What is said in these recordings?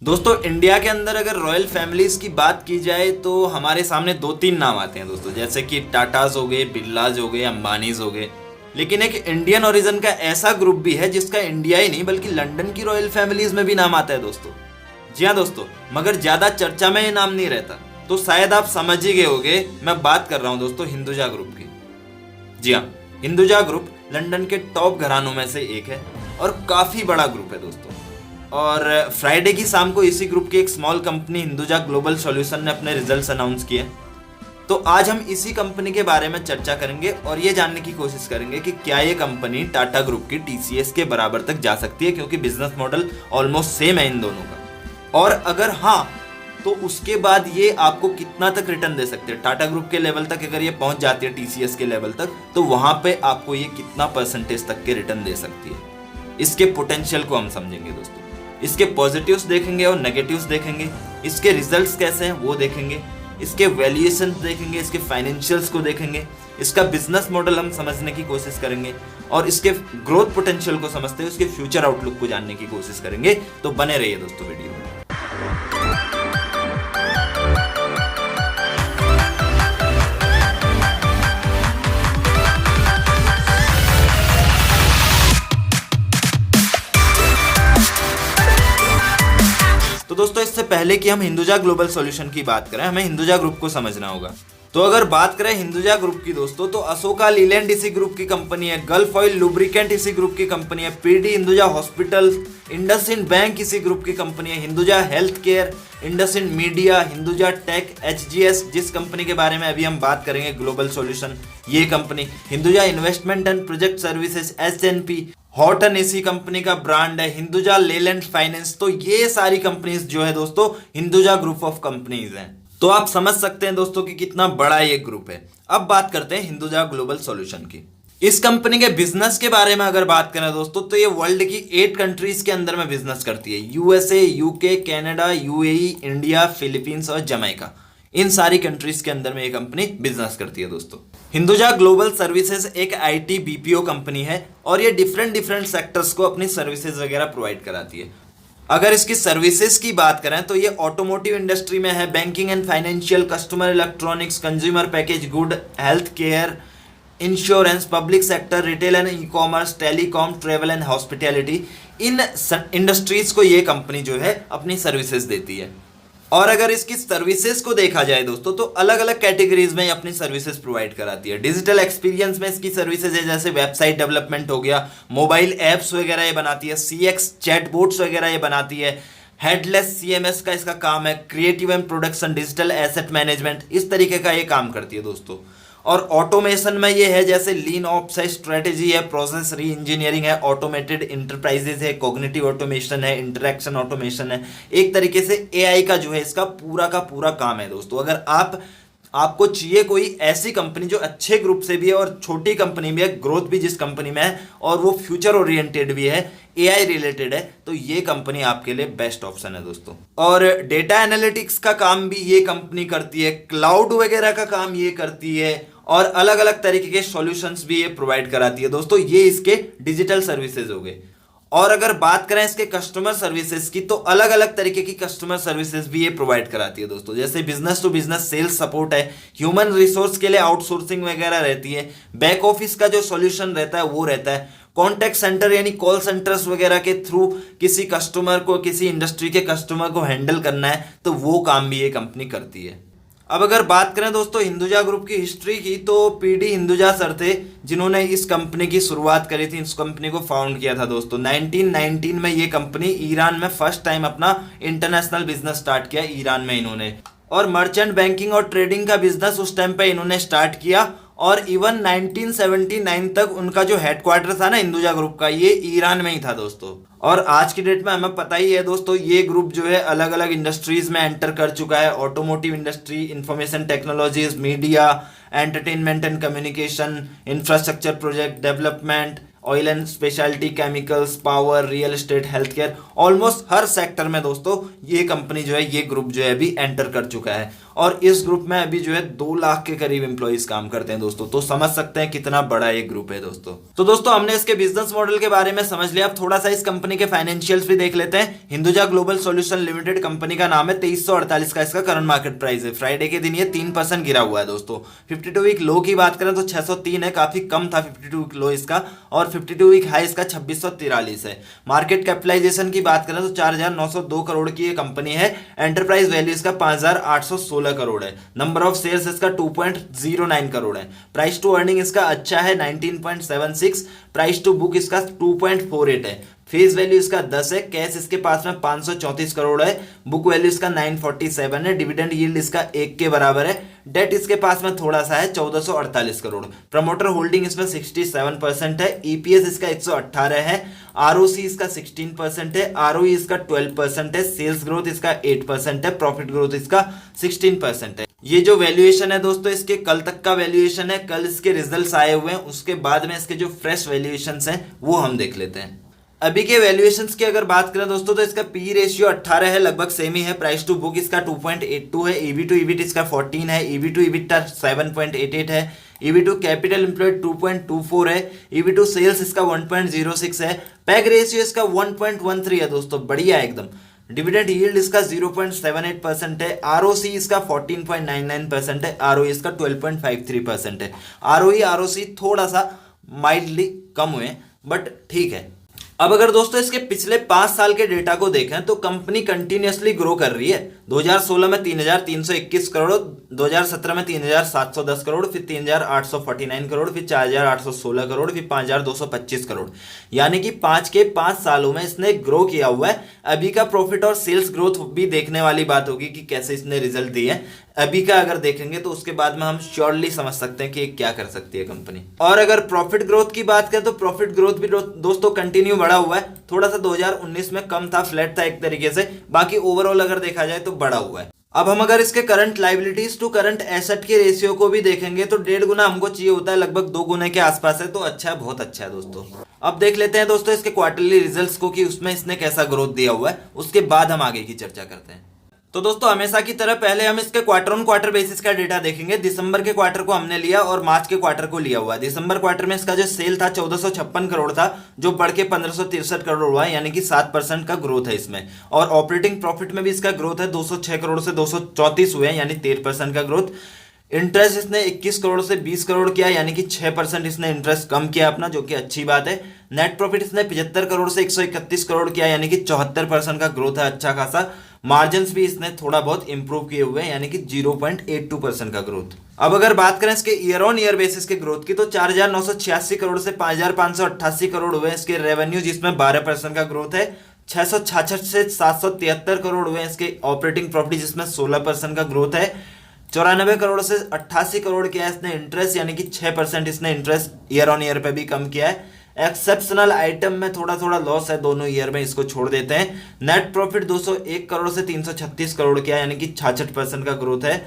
दोस्तों इंडिया के अंदर अगर रॉयल फैमिलीज की बात की जाए तो हमारे सामने दो तीन नाम आते हैं दोस्तों, जैसे कि टाटाज हो गए, बिरलाज हो गए, अंबानीज हो गए। लेकिन एक इंडियन ओरिजिन का ऐसा ग्रुप भी है जिसका इंडिया ही नहीं बल्कि लंदन की रॉयल फैमिलीज में भी नाम आता है दोस्तों। जी हाँ दोस्तों, मगर ज्यादा चर्चा में ये नाम नहीं रहता, तो शायद आप समझ ही गए होंगे मैं बात कर रहा हूँ दोस्तों हिंदुजा ग्रुप की। जी हाँ, हिंदुजा ग्रुप लंदन के टॉप घरानों में से एक है और काफी बड़ा ग्रुप है दोस्तों। और फ्राइडे की शाम को इसी ग्रुप की एक small company Hinduja global solution ने अपने रिजल्ट्स अनाउंस किए। तो आज हम इसी कंपनी के बारे में चर्चा करेंगे और ये जानने की कोशिश करेंगे कि क्या ये कंपनी टाटा ग्रुप की टीसीएस के बराबर तक जा सकती है, क्योंकि बिजनेस मॉडल ऑलमोस्ट सेम है इन दोनों का। और अगर हाँ, तो उसके बाद ये आपको कितना तक रिटर्न दे सकते हैं। टाटा ग्रुप के लेवल तक अगर ये पहुंच जाती है टीसीएस के लेवल तक, तो वहां पे आपको ये कितना परसेंटेज तक के रिटर्न दे सकती है। इसके पोटेंशियल को हम समझेंगे दोस्तों, इसके पॉजिटिव्स देखेंगे और नेगेटिव्स देखेंगे, इसके रिजल्ट्स कैसे हैं वो देखेंगे, इसके वैल्यूएशन देखेंगे, इसके फाइनेंशियल्स को देखेंगे, इसका बिजनेस मॉडल हम समझने की कोशिश करेंगे और इसके ग्रोथ पोटेंशियल को समझते हुए इसके फ्यूचर आउटलुक को जानने की कोशिश करेंगे। तो बने रहिए दोस्तों वीडियो में। तो दोस्तों इससे पहले कि हम हिंदुजा ग्लोबल सॉल्यूशन की बात करें, हमें हिंदुजा ग्रुप को समझना होगा। तो अगर बात करें हिंदुजा ग्रुप की दोस्तों, तो अशोका लीलैंड इसी ग्रुप की कंपनी है, गल्फ ऑयल लुब्रिकेंट इसी ग्रुप की कंपनी है, PD Hinduja hospital, IndusInd bank इसी ग्रुप की कंपनी है, Hinduja health care, IndusInd media, Hinduja tech, HGS जिस कंपनी के बारे में अभी हम बात करेंगे ग्लोबल सॉल्यूशन, ये company, Hinduja investment and project services SNP, Houghton इसी कंपनी का ब्रांड है, हिंदुजा लेलैंड फाइनेंस। तो ये सारी कंपनीज जो है दोस्तों हिंदुजा ग्रुप ऑफ कंपनीज हैं। तो आप समझ सकते हैं दोस्तों कि कितना बड़ा ये ग्रुप है। अब बात करते हैं हिंदुजा ग्लोबल सॉल्यूशन की। इस कंपनी के बिजनेस के बारे में अगर बात करें दोस्तों, तो ये वर्ल्ड की 8 कंट्रीज के अंदर में बिजनेस करती है। USA, UK, Canada, UAE, India, Philippines और जमैका, इन सारी कंट्रीज के अंदर में ये कंपनी बिजनेस करती है दोस्तों। हिंदुजा ग्लोबल सर्विसेज एक आईटी बीपीओ कंपनी है और ये डिफरेंट सेक्टर्स को अपनी सर्विसेज वगैरह प्रोवाइड कराती है। अगर इसकी सर्विसेज की बात करें तो ये ऑटोमोटिव इंडस्ट्री में है, banking and financial, customer electronics, consumer package good, health care, insurance, public sector, retail and e commerce, telecom, travel and hospitality, in industries को ये कंपनी जो है अपनी सर्विसेज देती है। और अगर इसकी सर्विसेज को देखा जाए दोस्तों, तो अलग अलग कैटेगरीज में अपनी सर्विसेज प्रोवाइड कराती है। डिजिटल एक्सपीरियंस में इसकी सर्विसेज है, जैसे वेबसाइट डेवलपमेंट हो गया, मोबाइल एप्स वगैरह ये बनाती है, सीएक्स चैटबॉट्स वगैरह ये बनाती है, हेडलेस सीएमएस का इसका काम है, creative and production, digital asset management, इस तरीके का ये काम करती है दोस्तों। और ऑटोमेशन में ये है, जैसे लीन ऑप्स है, स्ट्रेटेजी है, प्रोसेस री इंजीनियरिंग है, ऑटोमेटेड इंटरप्राइजेज है, कॉग्निटिव ऑटोमेशन है, इंटरेक्शन ऑटोमेशन है। एक तरीके से एआई का जो है इसका पूरा का पूरा काम है दोस्तों। अगर आपको चाहिए कोई ऐसी कंपनी जो अच्छे ग्रुप से भी है और छोटी कंपनी भी है, ग्रोथ भी जिस कंपनी में है और वो फ्यूचर ओरिएंटेड भी है, एआई रिलेटेड है, तो ये कंपनी आपके लिए बेस्ट ऑप्शन है दोस्तों। और डेटा एनालिटिक्स का काम भी ये कंपनी करती है, क्लाउड वगैरह का काम ये करती है और अलग अलग तरीके के सॉल्यूशंस भी ये प्रोवाइड कराती है दोस्तों। ये इसके डिजिटल सर्विसेज हो गए। और अगर बात करें इसके कस्टमर सर्विसेज की, तो अलग अलग तरीके की कस्टमर सर्विसेज भी ये प्रोवाइड कराती है दोस्तों। जैसे business to business sales support है, ह्यूमन रिसोर्स के लिए आउटसोर्सिंग वगैरह रहती है, बैक ऑफिस का जो सॉल्यूशन रहता है वो रहता है, कॉन्टैक्ट सेंटर यानी कॉल सेंटर्स वगैरह के थ्रू किसी कस्टमर को, किसी इंडस्ट्री के कस्टमर को हैंडल करना है, तो वो काम भी ये कंपनी करती है। अब अगर बात करें दोस्तों हिंदुजा ग्रुप की हिस्ट्री की, तो पीडी हिंदुजा सर थे जिन्होंने इस कंपनी की शुरुआत करी थी, इस कंपनी को फाउंड किया था दोस्तों। 1919 में ये कंपनी ईरान में फर्स्ट टाइम अपना इंटरनेशनल बिजनेस स्टार्ट किया ईरान में इन्होंने। और मर्चेंट बैंकिंग और ट्रेडिंग का बिजनेस उस टाइम पे इन्होंने स्टार्ट किया और इवन 1979 तक उनका जो हेडक्वार्टर था ना हिंदुजा ग्रुप का, ये ईरान में ही था दोस्तों। और आज की डेट में हमें पता ही है दोस्तों, ये ग्रुप जो है अलग अलग इंडस्ट्रीज में एंटर कर चुका है। Automotive industry, information technologies, media, entertainment and communication, infrastructure project development, oil and speciality chemicals, power, real estate, health care, almost her sector में दोस्तों ये कंपनी जो है, ये ग्रुप जो है अभी एंटर कर चुका है। और इस ग्रुप में अभी जो है 2 लाख के करीब एम्प्लॉइज काम करते हैं दोस्तों। तो समझ सकते हैं कितना बड़ा ये ग्रुप है दोस्तों। तो दोस्तों हमने इसके बिजनेस मॉडल के बारे में समझ लिया। अब थोड़ा सा इस कंपनी के फाइनेंशियल्स भी देख लेते हैं। Hinduja global solution limited company का नाम है। 2348 का इसका करंट मार्केट प्राइस है। फ्राइडे के दिन ये 3% गिरा हुआ है दोस्तों। 52 वीक लो की बात करें तो 603 है, काफी कम था 52 वीक लो इसका। और 52 वीक हाई इसका 2643 है। मार्केट कैपिटलाइजेशन की बात करें तो 4902 करोड़ की ये कंपनी है। एंटरप्राइज वैल्यू इसका 5816 करोड़ है। नंबर ऑफ शेयर्स इसका 2.09 करोड़ है। प्राइस टू अर्निंग इसका अच्छा है 19.76। प्राइस टू बुक इसका 2.48 है। फेस वैल्यू इसका 10 है। कैश इसके पास में 534 करोड़ है। बुक वैल्यू इसका 947 है। डिविडेंड यील्ड इसका 1 के बराबर है। डेट इसके पास में थोड़ा सा है 1448 करोड़। प्रमोटर होल्डिंग इसमें 67% है। ईपीएस इसका 118 है। आरओसी इसका 16% है। आरओई इसका 12% है। सेल्स ग्रोथ इसका 8% है। प्रॉफिट ग्रोथ इसका 16% है। ये जो वैल्यूएशन है दोस्तों, इसके कल तक का वैल्यूएशन है। कल इसके रिजल्ट्स आए हुए हैं, उसके बाद में इसके जो फ्रेश वैल्यूएशंस हैं वो हम देख लेते हैं। अभी के वैल्यूएशंस की अगर बात करें दोस्तों तो इसका पी रेशियो 18 है, लगभग सेम ही है। प्राइस टू बुक इसका 2.82 है। ईवी टू ईबिट इसका 14 है। ईवी टू ईबिटा 7.88 है। ईवी टू कैपिटल एम्प्लॉयड 2.24 है। ईवी टू सेल्स इसका 1.06 है। पैग रेशियो इसका 1.13 है दोस्तों, बढ़िया है एकदम। डिविडेंड यील्ड इसका 0.78% है। आरओसी इसका 14.99% है। आरओई इसका 12.53% है। आरओई आरओसी थोड़ा सा माइल्डली कम हुए, बट ठीक है। अब अगर दोस्तों इसके पिछले 5 साल के डेटा को देखें तो कंपनी कंटिन्यूअसली ग्रो कर रही है। 2016 में 3321 करोड़, 2017 में 3710 करोड़, फिर 3849 करोड़, फिर 4816 करोड़, फिर 5225 करोड़। यानी कि 5 सालों में इसने ग्रो किया हुआ है। अभी का प्रॉफिट और सेल्स ग्रोथ भी देखने वाली बात होगी कि कैसे इसने रिजल्ट दिए। अभी का अगर देखेंगे तो उसके बाद में हम श्योरली समझ सकते हैं कि क्या कर सकती है कंपनी। और अगर प्रॉफिट ग्रोथ की बात करें तो प्रॉफिट ग्रोथ भी दोस्तों कंटिन्यू बढ़ा हुआ है। थोड़ा सा 2019 में कम था, फ्लैट था एक तरीके से, बाकी ओवरऑल अगर देखा जाए तो बढ़ा हुआ है। अब हम अगर इसके current liabilities to current asset के रेशियो को भी देखेंगे तो 1.5 गुना हमको चाहिए होता है, लगभग 2 गुने के आसपास है। तो अच्छा है, बहुत अच्छा है दोस्तों। अब देख लेते हैं दोस्तों इसके क्वार्टरली रिजल्ट्स को कि उसमें इसने कैसा ग्रोथ दिया हुआ है, उसके बाद हम आगे की चर्चा करते हैं। तो दोस्तों हमेशा की तरह पहले हम इसके क्वार्टर ऑन क्वार्टर बेसिस का डेटा देखेंगे। दिसंबर के क्वार्टर को हमने लिया और मार्च के क्वार्टर को लिया हुआ है। दिसंबर क्वार्टर में इसका जो सेल था 1456 करोड़ था, जो बढ़ के 1563 करोड़ हुआ है, यानी कि 7% का ग्रोथ है इसमें। और ऑपरेटिंग प्रॉफिट में भी इसका ग्रोथ है, 206 करोड़ से 234 हुए हैं, यानी 13% का ग्रोथ। इंटरेस्ट इसने 21 करोड़ से 20 करोड़ किया, यानी कि 6% इसने इंटरेस्ट कम किया अपना, जो कि अच्छी बात है। नेट प्रॉफिट इसने 75 करोड़ से 131 करोड़ किया, यानी कि 74% का ग्रोथ है, अच्छा खासा। मार्जिन्स भी इसने थोड़ा बहुत इंप्रूव किए हुए हैं, यानी कि 0.82% का ग्रोथ। अब अगर बात करें इसके ईयर ऑन ईयर बेसिस के ग्रोथ की तो 4986 करोड़ से 5588 करोड़ हुए इसके रेवेन्यू, जिसमें 12% का ग्रोथ है। 666 से 773 करोड़ हुए इसके ऑपरेटिंग प्रॉफिट, जिसमें 16% का ग्रोथ है। 94 करोड़ से 88 करोड़ किया इसने इंटरेस्ट, यानी कि 6% इसने इंटरेस्ट ईयर ऑन ईयर पे भी कम किया है। एक्सेप्शनल आइटम में थोड़ा थोड़ा लॉस है दोनों ईयर में, इसको छोड़ देते हैं। नेट प्रॉफिट 201 करोड़ से 336 करोड़ किया, यानी कि 66% का ग्रोथ है।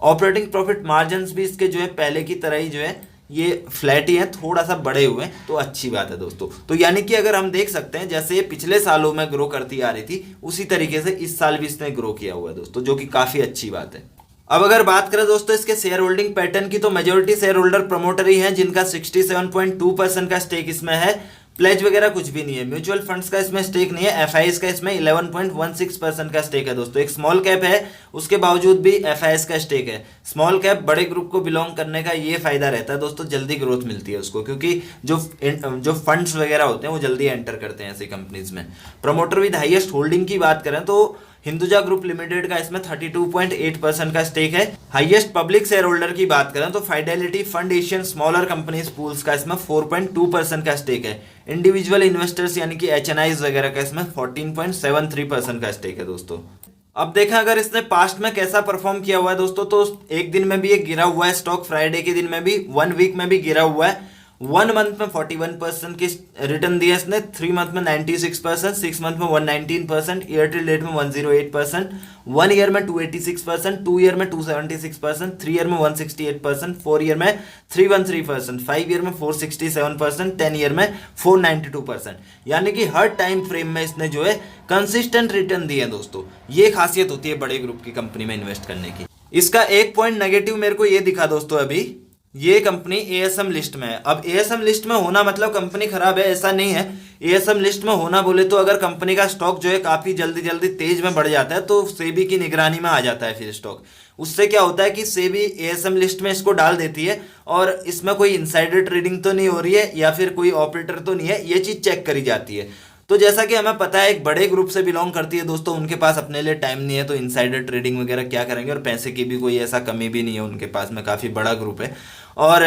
ऑपरेटिंग प्रॉफिट मार्जिन भी इसके जो है पहले की तरह ही जो है ये फ्लैट ही है, थोड़ा सा बड़े हुए हैं, तो अच्छी बात है दोस्तों। तो यानी कि अगर हम देख सकते हैं जैसे ये पिछले सालों में ग्रो करती आ रही थी, उसी तरीके से इस साल भी इसने ग्रो किया हुआ है दोस्तों, जो कि काफी अच्छी बात है। अब अगर बात करें दोस्तों इसके शेयर होल्डिंग पैटर्न की तो मेजोरिटी शेयर होल्डर प्रमोटर ही हैं, जिनका 67.2% का स्टेक इसमें है। प्लेज वगैरह कुछ भी नहीं है। म्यूचुअल फंड्स का इसमें स्टेक नहीं है। एफआईएस का इसमें 11.16% का स्टेक है दोस्तों। एक स्मॉल कैप है, उसके बावजूद भी एफआईएस का स्टेक है। स्मॉल कैप बड़े ग्रुप को बिलोंग करने का ये फायदा रहता है दोस्तों, जल्दी ग्रोथ मिलती है उसको, क्योंकि जो फंड्स वगैरह होते हैं वो जल्दी एंटर करते हैं ऐसी कंपनीज में। प्रमोटर विद हाईएस्ट होल्डिंग की बात करें तो हिंदुजा ग्रुप लिमिटेड का इसमें 32.8% का स्टेक है। हाईएस्ट पब्लिक शेयर होल्डर की बात करें तो fidelity fund Asian smaller companies pools का इसमें 4.2% का स्टेक है। इंडिविजुअल इन्वेस्टर्स यानी कि एचएनआईज वगैरह का इसमें 14.73% का स्टेक है दोस्तों। अब देखें अगर इसने पास्ट में कैसा परफॉर्म किया हुआ है दोस्तों, तो एक दिन में भी ये गिरा हुआ है स्टॉक, फ्राइडे के दिन में भी, 1 वीक में भी गिरा हुआ है। 1 मंथ में 41% की रिटर्न दिया इसने, 3 मंथ में 96%, 6 मंथ में 119%, ईयर टिल डेट में 108%, 1 ईयर में 286%, 2 ईयर में 276%, 3 ईयर में 168%, 4 ईयर में 313%, 5 ईयर में 467%, 10 ईयर में 492%। यानी कि हर टाइम फ्रेम में इसने जो है कंसिस्टेंट रिटर्न दिए हैं दोस्तों। ये खासियत होती है बड़े ग्रुप की कंपनी में इन्वेस्ट करने की। इसका एक पॉइंट नेगेटिव मेरे को ये दिखा दोस्तों, अभी ये कंपनी एएसएम लिस्ट में है। अब एएसएम लिस्ट में होना मतलब कंपनी खराब है ऐसा नहीं है। एएसएम लिस्ट में होना बोले तो अगर कंपनी का स्टॉक जो है काफी जल्दी जल्दी तेज में बढ़ जाता है तो सेबी की निगरानी में आ जाता है फिर स्टॉक। उससे क्या होता है कि सेबी एएसएम लिस्ट में इसको डाल देती है और इसमें कोई इनसाइडर ट्रेडिंग तो नहीं हो रही है या फिर कोई ऑपरेटर तो नहीं है, ये चीज चेक करी जाती है। तो जैसा कि हमें पता है एक बड़े ग्रुप से बिलोंग करती है दोस्तों, उनके पास अपने लिए टाइम नहीं है तो इनसाइडर ट्रेडिंग वगैरह क्या करेंगे, और पैसे की भी कोई ऐसा कमी भी नहीं है उनके पास में, काफ़ी बड़ा ग्रुप है। और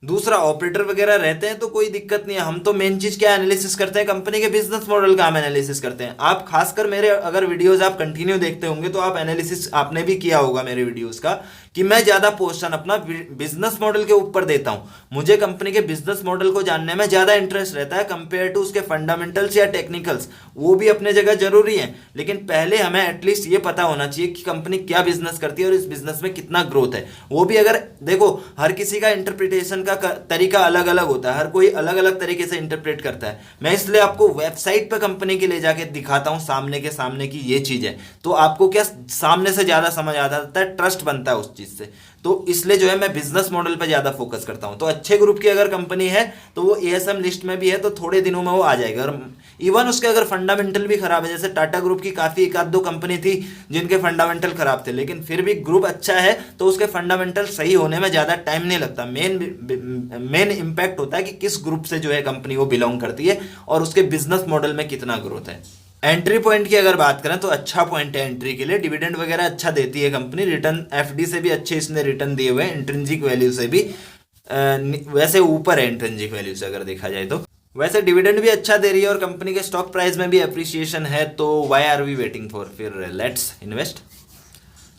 दूसरा ऑपरेटर वगैरह रहते हैं तो कोई दिक्कत नहीं है। हम तो मेन चीज क्या एनालिसिस करते हैं, कंपनी के बिजनेस मॉडल का हम एनालिसिस करते हैं। आप खासकर मेरे अगर वीडियोस आप कंटिन्यू देखते होंगे तो आप एनालिसिस आपने भी किया होगा मेरे वीडियोस का, कि मैं ज्यादा पोर्शन अपना बिजनेस मॉडल के ऊपर देता हूं। मुझे कंपनी के बिजनेस मॉडल को जानने में ज्यादा इंटरेस्ट रहता है कंपेयर टू उसके फंडामेंटल्स या टेक्निकल्स। वो भी अपने जगह जरूरी है, लेकिन पहले हमें एटलीस्ट ये पता होना चाहिए कि कंपनी क्या बिजनेस करती है और इस बिजनेस में कितना ग्रोथ है। वो भी अगर देखो, हर किसी का इंटरप्रिटेशन का तरीका अलग अलग होता है, हर कोई अलग अलग तरीके से इंटरप्रेट करता है। मैं इसलिए आपको वेबसाइट पे कंपनी की ले जाके दिखाता हूं सामने के सामने की ये चीज है, तो आपको क्या सामने से ज्यादा समझ आ जाता है, ट्रस्ट बनता है उस चीज से। तो इसलिए जो है मैं बिजनेस मॉडल पे ज्यादा फोकस करता हूं। तो अच्छे ग्रुप की अगर कंपनी है तो वो एएसएम लिस्ट में भी है तो थोड़े दिनों में वो आ जाएगा। और इवन उसके अगर फंडामेंटल भी खराब है, जैसे टाटा ग्रुप की काफी एक आध दो कंपनी थी जिनके फंडामेंटल खराब थे, लेकिन फिर भी ग्रुप अच्छा है तो उसके फंडामेंटल सही होने में ज्यादा टाइम नहीं लगता। मेन इंपैक्ट होता है कि किस ग्रुप से जो है कंपनी वो बिलोंग करती है और उसके बिजनेस मॉडल में कितना ग्रोथ है। एंट्री पॉइंट की अगर बात करें तो अच्छा पॉइंट है एंट्री के लिए, डिविडेंड वगैरह अच्छा देती है कंपनी, रिटर्न एफडी से भी अच्छे इसने रिटर्न दिए हुए हैं, इंट्रिंसिक वैल्यू से भी वैसे ऊपर है इंट्रिंसिक वैल्यू से अगर देखा जाए तो। वैसे डिविडेंड भी अच्छा दे रही है और कंपनी के स्टॉक प्राइस में भी अप्रिसिएशन है, तो why are we waiting for, फिर लेट्स इन्वेस्ट।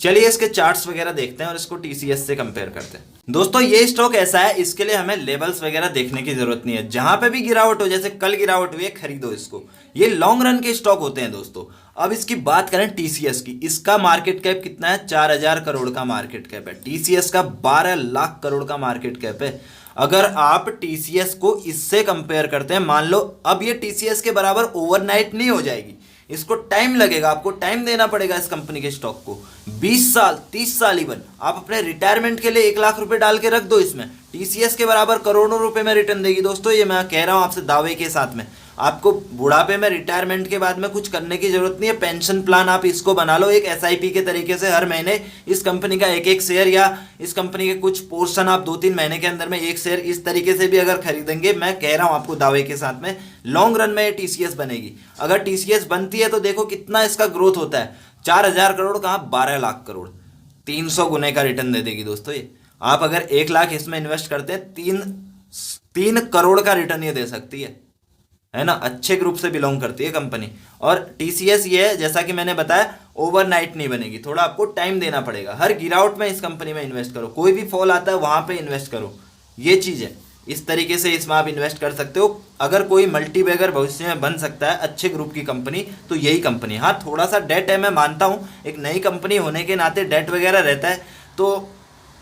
चलिए इसके चार्ट्स वगैरह देखते हैं और इसको टीसीएस से कंपेयर करते हैं। दोस्तों ये स्टॉक ऐसा है, इसके लिए हमें लेवल्स वगैरह देखने की जरूरत नहीं है। जहां पे भी गिरावट हो, जैसे कल गिरावट हुई है, खरीदो इसको। ये लॉन्ग रन के स्टॉक होते हैं दोस्तों। अब इसकी बात करें टीसीएस की, इसका मार्केट कैप कितना है, 4000 करोड़ का मार्केट कैप है। टीसीएस का 12 लाख करोड़ का मार्केट कैप है। अगर आप टीसीएस को इससे कंपेयर करते हैं, मान लो अब ये टीसीएस के बराबर ओवरनाइट नहीं हो जाएगी, इसको टाइम लगेगा, आपको टाइम देना पड़ेगा इस कंपनी के स्टॉक को, 20 साल 30 साल। इवन आप अपने रिटायरमेंट के लिए 1 लाख रुपए डाल के रख दो, इसमें टीसीएस के बराबर करोड़ों रुपए में रिटर्न देगी दोस्तों। ये मैं कह रहा हूं आपसे दावे के साथ में। आपको बुढ़ापे में रिटायरमेंट के बाद में कुछ करने की जरूरत नहीं है, पेंशन प्लान आप इसको बना लो एक एसआईपी के तरीके से। हर महीने इस कंपनी का एक एक शेयर या इस कंपनी के कुछ पोर्शन आप 2-3 महीने के अंदर में एक शेयर इस तरीके से भी अगर खरीदेंगे, मैं कह रहा हूं आपको दावे के साथ में, लॉन्ग रन में टीसीएस बनेगी। अगर टीसीएस बनती है तो देखो कितना इसका ग्रोथ होता है, 4000 करोड़ कहाँ 12 लाख करोड़, 300 गुने का रिटर्न दे देगी दोस्तों ये। आप अगर 1 लाख इसमें इन्वेस्ट करते हैं, 3 करोड़ का रिटर्न ये दे सकती है ना। अच्छे ग्रुप से बिलोंग करती है कंपनी। और टीसीएस ये है, जैसा कि मैंने बताया, ओवरनाइट नहीं बनेगी, थोड़ा आपको टाइम देना पड़ेगा। हर गिरावट में इस कंपनी में इन्वेस्ट करो, कोई भी फॉल आता है वहां पे इन्वेस्ट करो, ये चीज है। इस तरीके से इसमें आप इन्वेस्ट कर सकते हो। अगर कोई मल्टीबैगर भविष्य में बन सकता है अच्छे ग्रुप की कंपनी तो यही कंपनी। हाँ थोड़ा सा डेट है, मैं मानता हूँ, एक नई कंपनी होने के नाते डेट वगैरह रहता है तो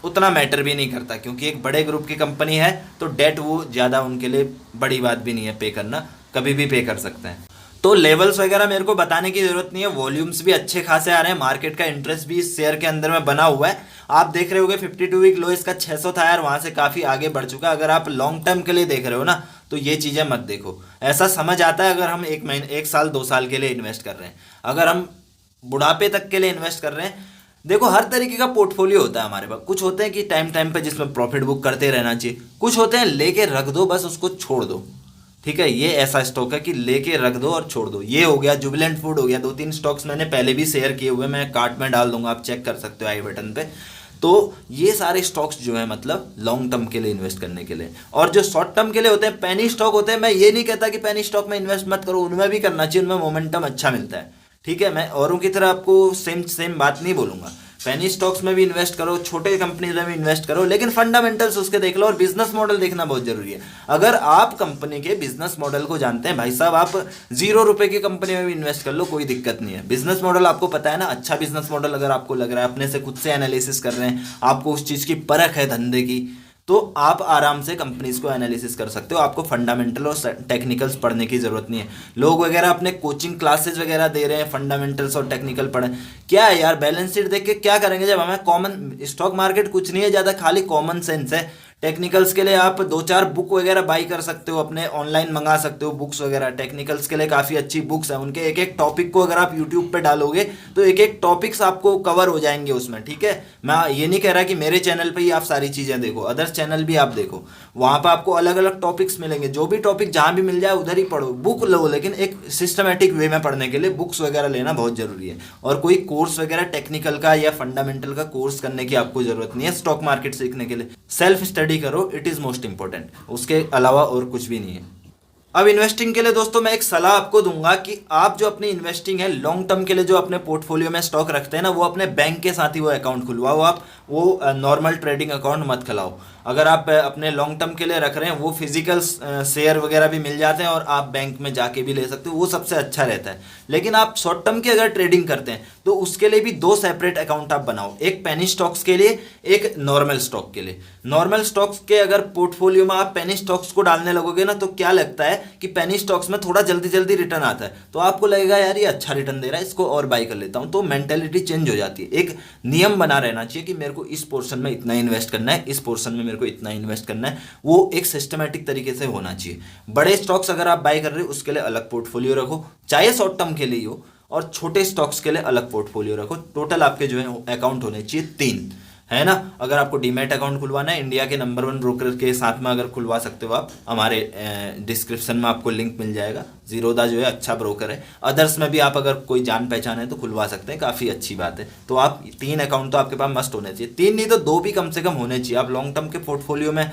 उतना मैटर भी नहीं करता, क्योंकि एक बड़े ग्रुप की कंपनी है तो डेट वो ज़्यादा उनके लिए बड़ी बात भी नहीं है पे करना, कभी भी पे कर सकते हैं। तो लेवल्स वगैरह मेरे को बताने की जरूरत नहीं है, वॉल्यूम्स भी अच्छे खासे आ रहे हैं, मार्केट का इंटरेस्ट भी इस शेयर के अंदर में बना हुआ है। आप देख रहे होगे 52 वीक लो इसका 600 था यार, वहां से काफी आगे बढ़ चुका है। अगर आप लॉन्ग टर्म के लिए देख रहे हो ना तो ये चीजें मत देखो। ऐसा समझ आता है अगर हम 1 महीने 1 साल 2 साल के लिए इन्वेस्ट कर रहे हैं, अगर हम बुढ़ापे तक के लिए इन्वेस्ट कर रहे हैं। देखो हर तरीके का पोर्टफोलियो होता है हमारे पास। कुछ होते हैं कि टाइम टाइम पे जिसमें प्रॉफिट बुक करते रहना चाहिए, कुछ होते हैं लेके रख दो बस उसको छोड़ दो, ठीक है। ये ऐसा स्टॉक है कि लेके रख दो और छोड़ दो। ये हो गया जुबिलेंट फूड हो गया, 2-3 स्टॉक्स मैंने पहले भी शेयर किए हुए, मैं कार्ट में डाल दूंगा, आप चेक कर सकते हो आई बटन पे। तो ये सारे स्टॉक्स जो है मतलब लॉन्ग टर्म के लिए इन्वेस्ट करने के लिए। और जो शॉर्ट टर्म के लिए होते हैं पेनी स्टॉक होते हैं, मैं ये नहीं कहता कि पेनी स्टॉक में इन्वेस्ट मत करो, उनमें भी करना चाहिए, उनमें मोमेंटम अच्छा मिलता है, ठीक है। मैं औरों की तरह आपको सेम बात नहीं बोलूंगा, पेनी स्टॉक्स में भी इन्वेस्ट करो, छोटे कंपनी में भी इन्वेस्ट करो, लेकिन फंडामेंटल्स उसके देख लो और बिजनेस मॉडल देखना बहुत जरूरी है। अगर आप कंपनी के बिजनेस मॉडल को जानते हैं भाई साहब, आप 0 रुपए की कंपनी में भी इन्वेस्ट कर लो, कोई दिक्कत नहीं है। बिजनेस मॉडल आपको पता है ना, अच्छा बिजनेस मॉडल अगर आपको लग रहा है, अपने से खुद से एनालिसिस कर रहे हैं, आपको उस चीज की परख है धंधे की, तो आप आराम से कंपनीज को एनालिसिस कर सकते हो। आपको फंडामेंटल और टेक्निकल्स पढ़ने की जरूरत नहीं है। लोग वगैरह अपने कोचिंग क्लासेस वगैरह दे रहे हैं, फंडामेंटल्स और टेक्निकल पढ़ें, क्या है यार, बैलेंस शीट देख के क्या करेंगे जब हमें कॉमन स्टॉक मार्केट कुछ नहीं है ज़्यादा, खाली कॉमन सेंस है। टेक्निकल्स के लिए आप 2-4 बुक वगैरह बाई कर सकते हो, अपने ऑनलाइन मंगा सकते हो बुक्स वगैरह। टेक्निकल्स के लिए काफ़ी अच्छी बुक्स है, उनके एक एक टॉपिक को अगर आप यूट्यूब पे डालोगे तो एक एक टॉपिक्स आपको कवर हो जाएंगे उसमें, ठीक है। मैं ये नहीं कह रहा कि मेरे चैनल पे ही आप सारी चीज़ें देखो, अदर्स चैनल भी आप देखो, वहाँ पर आपको अलग अलग टॉपिक्स मिलेंगे। जो भी टॉपिक जहाँ भी मिल जाए उधर ही पढ़ो, बुक लो, लेकिन एक सिस्टमेटिक वे में पढ़ने के लिए बुक्स वगैरह लेना बहुत जरूरी है। और कोई कोर्स वगैरह टेक्निकल का या फंडामेंटल का कोर्स करने की आपको जरूरत नहीं है स्टॉक मार्केट सीखने के लिए। सेल्फ स्टडी करो, इट इज़ मोस्ट इंपॉर्टेंट, उसके अलावा और कुछ भी नहीं है। अब इन्वेस्टिंग के लिए दोस्तों मैं एक सलाह आपको दूंगा कि आप जो अपनी इन्वेस्टिंग है लॉन्ग टर्म के लिए जो अपने पोर्टफोलियो में स्टॉक रखते हैं ना, वो अपने बैंक के साथ ही वो अकाउंट खुलवाओ। आप वो नॉर्मल ट्रेडिंग अकाउंट मत खुलाओ। अगर आप अपने लॉन्ग टर्म के लिए रख रहे हैं, वो फिजिकल शेयर वगैरह भी मिल जाते हैं और आप बैंक में जाके भी ले सकते हो, वो सबसे अच्छा रहता है। लेकिन आप शॉर्ट टर्म की अगर ट्रेडिंग करते हैं तो उसके लिए भी 2 सेपरेट अकाउंट आप बनाओ, एक पेनी स्टॉक्स के लिए, एक नॉर्मल स्टॉक के लिए। नॉर्मल स्टॉक्स के अगर पोर्टफोलियो में आप पेनी स्टॉक्स को डालने लगोगे ना, तो क्या लगता है कि पेनी स्टॉक्स में थोड़ा जल्दी जल्दी रिटर्न आता है, तो आपको लगेगा यार ये अच्छा रिटर्न दे रहा है, इसको और बाई कर लेता हूं, तो मेंटेलिटी चेंज हो जाती है। एक नियम बना रहना चाहिए कि मेरे को इस पोर्शन में इतना इन्वेस्ट करना है, इस पोर्शन में मेरे को इतना इन्वेस्ट करना है, वो एक सिस्टमैटिक तरीके से होना चाहिए। बड़े स्टॉक्स अगर आप बाई कर रहे हो उसके लिए अलग पोर्टफोलियो रखो, चाहे शॉर्ट टर्म के लिए हो, और छोटे स्टॉक्स के लिए अलग पोर्टफोलियो रखो। टोटल आपके जो है अकाउंट होने चाहिए 3, है ना। अगर आपको डीमैट अकाउंट खुलवाना है, इंडिया के नंबर 1 ब्रोकर के साथ में अगर खुलवा सकते हो आप, हमारे डिस्क्रिप्शन में आपको लिंक मिल जाएगा। जीरोधा जो है अच्छा ब्रोकर है। अदर्स में भी आप अगर कोई जान पहचान है तो खुलवा सकते हैं, काफ़ी अच्छी बात है। तो आप 3 अकाउंट तो आपके पास मस्ट होने चाहिए, 3 नहीं तो 2 भी कम से कम होने चाहिए। आप लॉन्ग टर्म के पोर्टफोलियो में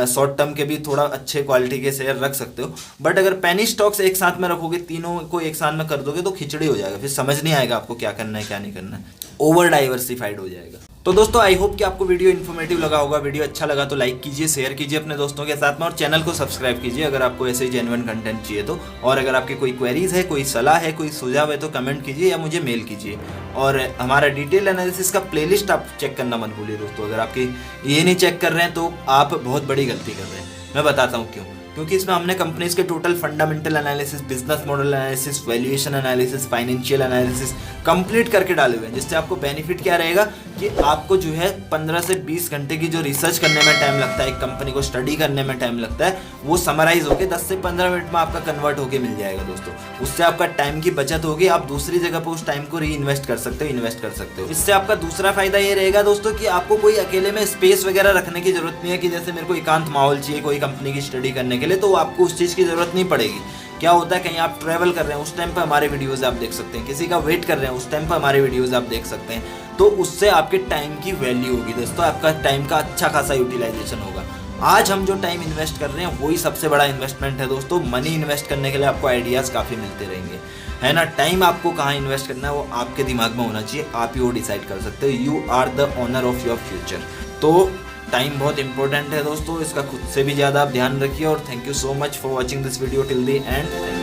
शॉर्ट टर्म के भी थोड़ा अच्छे क्वालिटी के शेयर रख सकते हो, बट अगर पेनी स्टॉक्स एक साथ में रखोगे, तीनों को एक साथ में कर दोगे तो खिचड़ी हो जाएगा, फिर समझ नहीं आएगा आपको क्या करना है क्या नहीं करना है, ओवर डाइवर्सिफाइड हो जाएगा। तो दोस्तों आई होप कि आपको वीडियो इन्फॉर्मेटिव लगा होगा। वीडियो अच्छा लगा तो लाइक कीजिए, शेयर कीजिए अपने दोस्तों के साथ में, और चैनल को सब्सक्राइब कीजिए अगर आपको ऐसे ही जेन्युइन कंटेंट चाहिए तो। और अगर आपकी कोई क्वेरीज है, कोई सलाह है, कोई सुझाव है तो कमेंट कीजिए या मुझे मेल कीजिए। और हमारा डिटेल एनालिसिस का प्लेलिस्ट आप चेक करना मत भूलिए दोस्तों। अगर आपकी ये नहीं चेक कर रहे हैं तो आप बहुत बड़ी गलती कर रहे हैं। मैं बताता हूँ क्यों। क्योंकि इसमें हमने कंपनीज के total fundamental analysis, business model analysis, valuation analysis, financial analysis complete करके डाले हुए हैं, जिससे आपको बेनिफिट क्या रहेगा कि आपको जो है 15 से 20 घंटे की जो रिसर्च करने में टाइम लगता है, एक कंपनी को स्टडी करने में टाइम लगता है, वो समराइज होकर 10 से 15 मिनट में आपका कन्वर्ट होकर मिल जाएगा दोस्तों। उससे आपका टाइम की बचत होगी, आप दूसरी जगह पर उस टाइम को री इन्वेस्ट कर सकते हो, इन्वेस्ट कर सकते हो। इससे आपका दूसरा फायदा ये रहेगा दोस्तों कि आपको कोई अकेले में स्पेस वगैरह रखने की जरूरत नहीं है कि जैसे मेरे को एकांत माहौल चाहिए कोई कंपनी की स्टडी करने के लिए, तो आपको उस चीज़ की जरूरत नहीं पड़ेगी। क्या होता है, कहीं आप ट्रैवल कर रहे हैं उस टाइम पर हमारे वीडियोस आप देख सकते हैं, किसी का वेट कर रहे हैं उस टाइम पर हमारे वीडियोस आप देख सकते हैं, तो उससे आपके टाइम की वैल्यू होगी दोस्तों, आपका टाइम का अच्छा खासा यूटिलाइजेशन होगा। आज हम जो टाइम इन्वेस्ट कर रहे हैं वही सबसे बड़ा इन्वेस्टमेंट है दोस्तों। मनी इन्वेस्ट करने के लिए आपको आइडियाज़ काफ़ी मिलते रहेंगे, है ना। टाइम आपको कहाँ इन्वेस्ट करना है वो आपके दिमाग में होना चाहिए, आप ही वो डिसाइड कर सकते हो। You are the owner of your future. तो टाइम बहुत इंपॉर्टेंट है दोस्तों, इसका खुद से भी ज़्यादा आप ध्यान रखिए। और thank you so much for watching this video till the end.